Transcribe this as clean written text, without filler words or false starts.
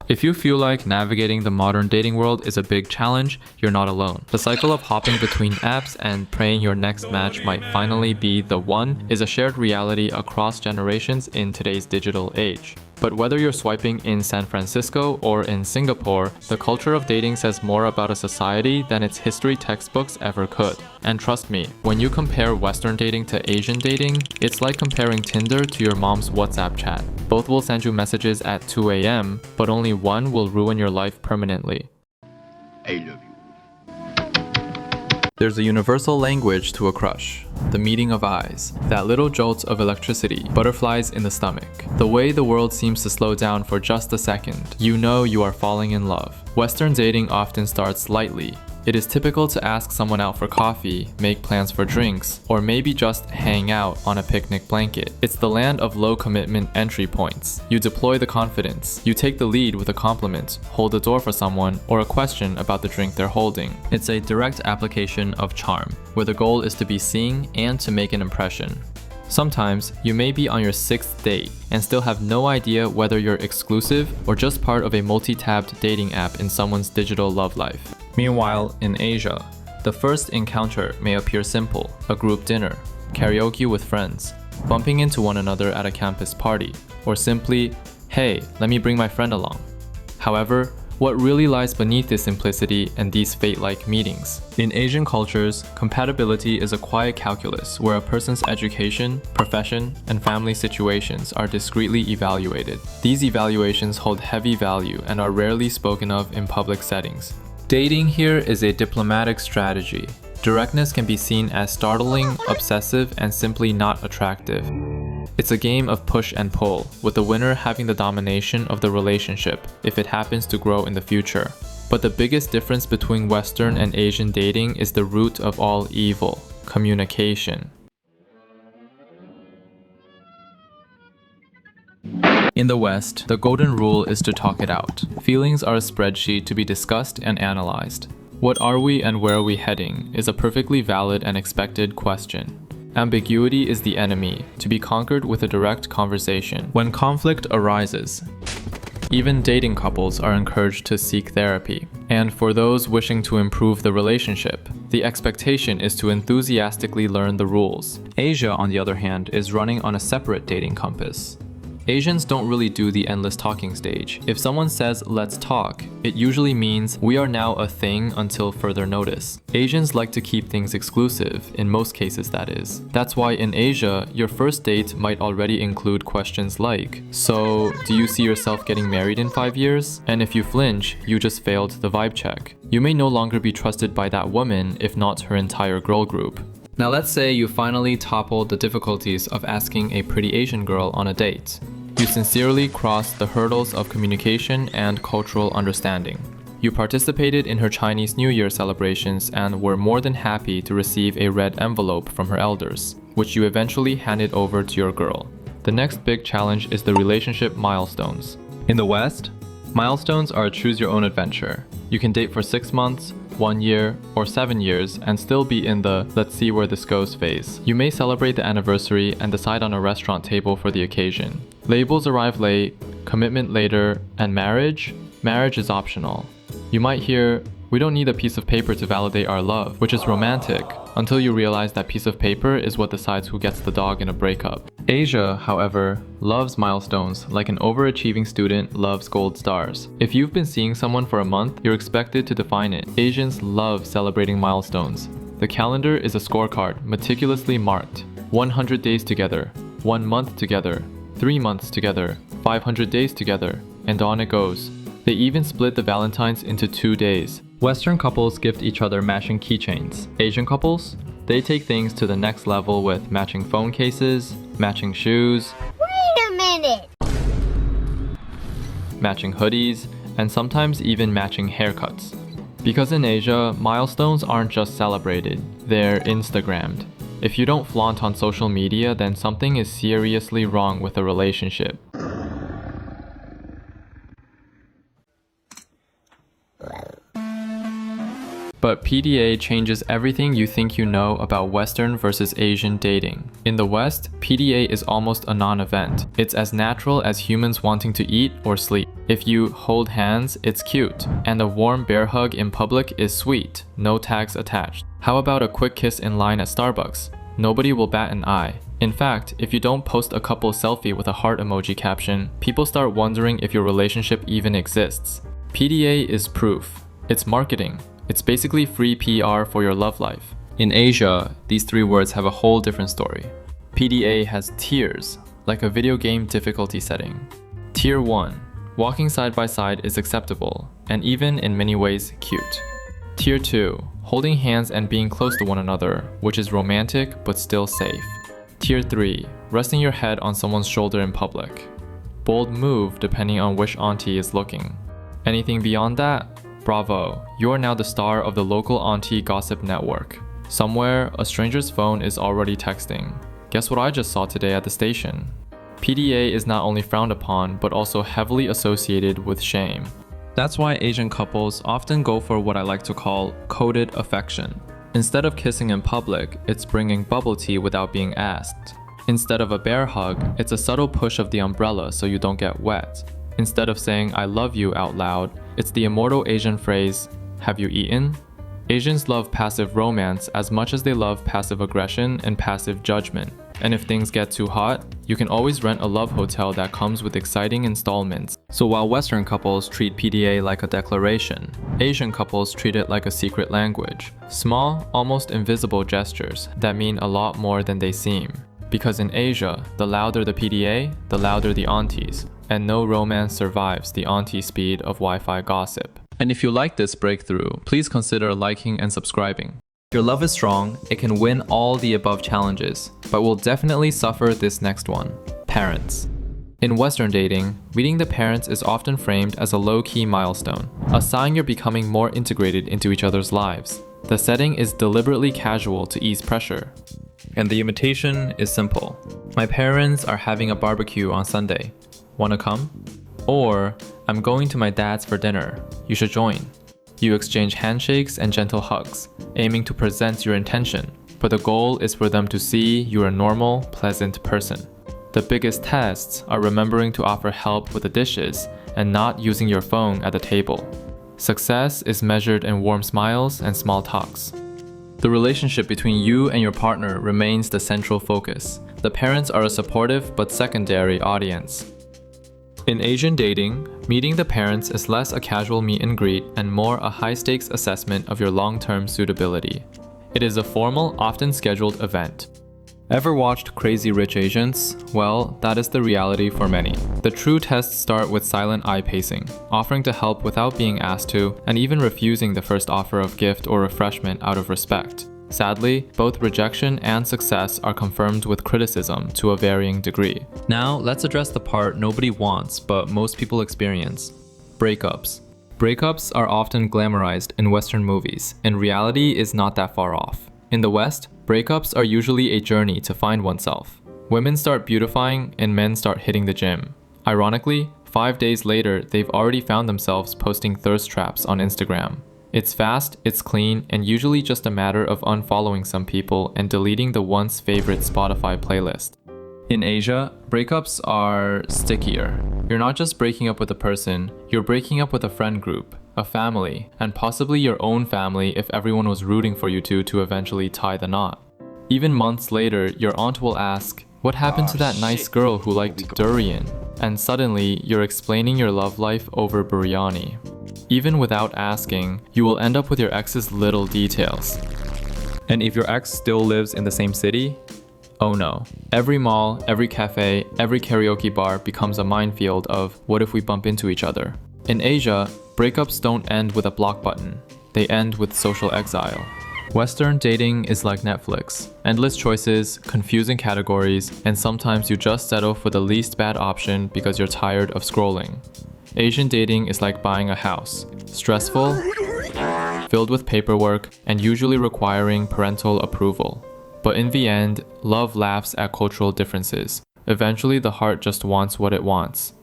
If you feel like navigating the modern dating world is a big challenge, you're not alone. The cycle of hopping between apps and praying your next match might finally be the one is a shared reality across generations in today's digital age. But whether you're swiping in San Francisco or in Singapore, the culture of dating says more about a society than its history textbooks ever could. And trust me, when you compare Western dating to Asian dating, it's like comparing Tinder to your mom's WhatsApp chat. Both will send you messages at 2 a.m., but only one will ruin your life permanently. I love you. There's a universal language to a crush. The meeting of eyes. That little jolt of electricity. Butterflies in the stomach. The way the world seems to slow down for just a second. You know you are falling in love. Western dating often starts lightly. It is typical to ask someone out for coffee, make plans for drinks, or maybe just hang out on a picnic blanket. It's the land of low commitment entry points. You deploy the confidence. You take the lead with a compliment, hold the door for someone, or a question about the drink they're holding. It's a direct application of charm, where the goal is to be seen and to make an impression. Sometimes, you may be on your 6th date and still have no idea whether you're exclusive or just part of a multi-tabbed dating app in someone's digital love life. Meanwhile, in Asia, the first encounter may appear simple: a group dinner, karaoke with friends, bumping into one another at a campus party, or simply, hey, let me bring my friend along. However, what really lies beneath this simplicity and these fate-like meetings? In Asian cultures, compatibility is a quiet calculus where a person's education, profession, and family situations are discreetly evaluated. These evaluations hold heavy value and are rarely spoken of in public settings. Dating here is a diplomatic strategy. Directness can be seen as startling, obsessive, and simply not attractive. It's a game of push and pull, with the winner having the domination of the relationship if it happens to grow in the future. But the biggest difference between Western and Asian dating is the root of all evil: communication. In the West, the golden rule is to talk it out. Feelings are a spreadsheet to be discussed and analyzed. What are we and where are we heading is a perfectly valid and expected question. Ambiguity is the enemy, to be conquered with a direct conversation. When conflict arises, even dating couples are encouraged to seek therapy. And for those wishing to improve the relationship, the expectation is to enthusiastically learn the rules. Asia, on the other hand, is running on a separate dating compass. Asians don't really do the endless talking stage. If someone says, let's talk, it usually means we are now a thing until further notice. Asians like to keep things exclusive, in most cases that is. That's why in Asia, your first date might already include questions like, so, do you see yourself getting married in 5 years? And if you flinch, you just failed the vibe check. You may no longer be trusted by that woman, if not her entire girl group. Now let's say you finally toppled the difficulties of asking a pretty Asian girl on a date. You sincerely crossed the hurdles of communication and cultural understanding. You participated in her Chinese New Year celebrations and were more than happy to receive a red envelope from her elders, which you eventually handed over to your girl. The next big challenge is the relationship milestones. In the West, milestones are a choose-your-own adventure. You can date for 6 months, 1 year, or 7 years and still be in the let's see where this goes phase. You may celebrate the anniversary and decide on a restaurant table for the occasion. Labels arrive late, commitment later, and marriage? Marriage is optional. You might hear, we don't need a piece of paper to validate our love, which is romantic, until you realize that piece of paper is what decides who gets the dog in a breakup. Asia, however, loves milestones like an overachieving student loves gold stars. If you've been seeing someone for a month, you're expected to define it. Asians love celebrating milestones. The calendar is a scorecard, meticulously marked. 100 days together, 1 month together, 3 months together, 500 days together, and on it goes. They even split the Valentines into 2 days. Western couples gift each other matching keychains. Asian couples? They take things to the next level with matching phone cases, matching shoes, Wait a minute! matching hoodies, and sometimes even matching haircuts. Because in Asia, milestones aren't just celebrated, they're Instagrammed. If you don't flaunt on social media, then something is seriously wrong with the relationship. But PDA changes everything you think you know about Western versus Asian dating. In the West, PDA is almost a non-event. It's as natural as humans wanting to eat or sleep. If you hold hands, it's cute, and a warm bear hug in public is sweet, no tags attached. How about a quick kiss in line at Starbucks? Nobody will bat an eye. In fact, if you don't post a couple selfie with a heart emoji caption, people start wondering if your relationship even exists. PDA is proof. It's marketing. It's basically free PR for your love life. In Asia, these three words have a whole different story. PDA has tiers, like a video game difficulty setting. Tier 1. Walking side by side is acceptable, and even in many ways cute. Tier 2. Holding hands and being close to one another, which is romantic but still safe. Tier 3. Resting your head on someone's shoulder in public. Bold move depending on which auntie is looking. Anything beyond that? Bravo, you are now the star of the local auntie gossip network. Somewhere, a stranger's phone is already texting. Guess what I just saw today at the station? PDA is not only frowned upon, but also heavily associated with shame. That's why Asian couples often go for what I like to call coded affection. Instead of kissing in public, it's bringing bubble tea without being asked. Instead of a bear hug, it's a subtle push of the umbrella so you don't get wet. Instead of saying I love you out loud, it's the immortal Asian phrase, have you eaten? Asians love passive romance as much as they love passive aggression and passive judgment. And if things get too hot, you can always rent a love hotel that comes with exciting installments. So while Western couples treat PDA like a declaration, Asian couples treat it like a secret language. Small, almost invisible gestures that mean a lot more than they seem. Because in Asia, the louder the PDA, the louder the aunties. And no romance survives the auntie speed of Wi-Fi gossip. And if you like this breakthrough, please consider liking and subscribing. If your love is strong, it can win all the above challenges, but will definitely suffer this next one: parents. In Western dating, meeting the parents is often framed as a low-key milestone, a sign you're becoming more integrated into each other's lives. The setting is deliberately casual to ease pressure. And the invitation is simple. My parents are having a barbecue on Sunday. Wanna come? Or, I'm going to my dad's for dinner. You should join. You exchange handshakes and gentle hugs, aiming to present your intention, but the goal is for them to see you're a normal, pleasant person. The biggest tests are remembering to offer help with the dishes and not using your phone at the table. Success is measured in warm smiles and small talks. The relationship between you and your partner remains the central focus. The parents are a supportive but secondary audience. In Asian dating, meeting the parents is less a casual meet and greet and more a high-stakes assessment of your long-term suitability. It is a formal, often scheduled event. Ever watched Crazy Rich Asians? Well, that is the reality for many. The true tests start with silent eye pacing, offering to help without being asked to, and even refusing the first offer of gift or refreshment out of respect. Sadly, both rejection and success are confirmed with criticism to a varying degree. Now, let's address the part nobody wants, but most people experience: breakups. Breakups are often glamorized in Western movies, and reality is not that far off. In the West, breakups are usually a journey to find oneself. Women start beautifying, and men start hitting the gym. Ironically, 5 days later, they've already found themselves posting thirst traps on Instagram. It's fast, it's clean, and usually just a matter of unfollowing some people and deleting the once favorite Spotify playlist. In Asia, breakups are stickier. You're not just breaking up with a person, you're breaking up with a friend group, a family, and possibly your own family if everyone was rooting for you two to eventually tie the knot. Even months later, your aunt will ask, "What happened to that nice girl who liked durian?" And suddenly, you're explaining your love life over biryani. Even without asking, you will end up with your ex's little details. And if your ex still lives in the same city, oh no. Every mall, every cafe, every karaoke bar becomes a minefield of what if we bump into each other. In Asia, breakups don't end with a block button. They end with social exile. Western dating is like Netflix. Endless choices, confusing categories, and sometimes you just settle for the least bad option because you're tired of scrolling. Asian dating is like buying a house. Stressful, filled with paperwork, and usually requiring parental approval. But in the end, love laughs at cultural differences. Eventually, the heart just wants what it wants.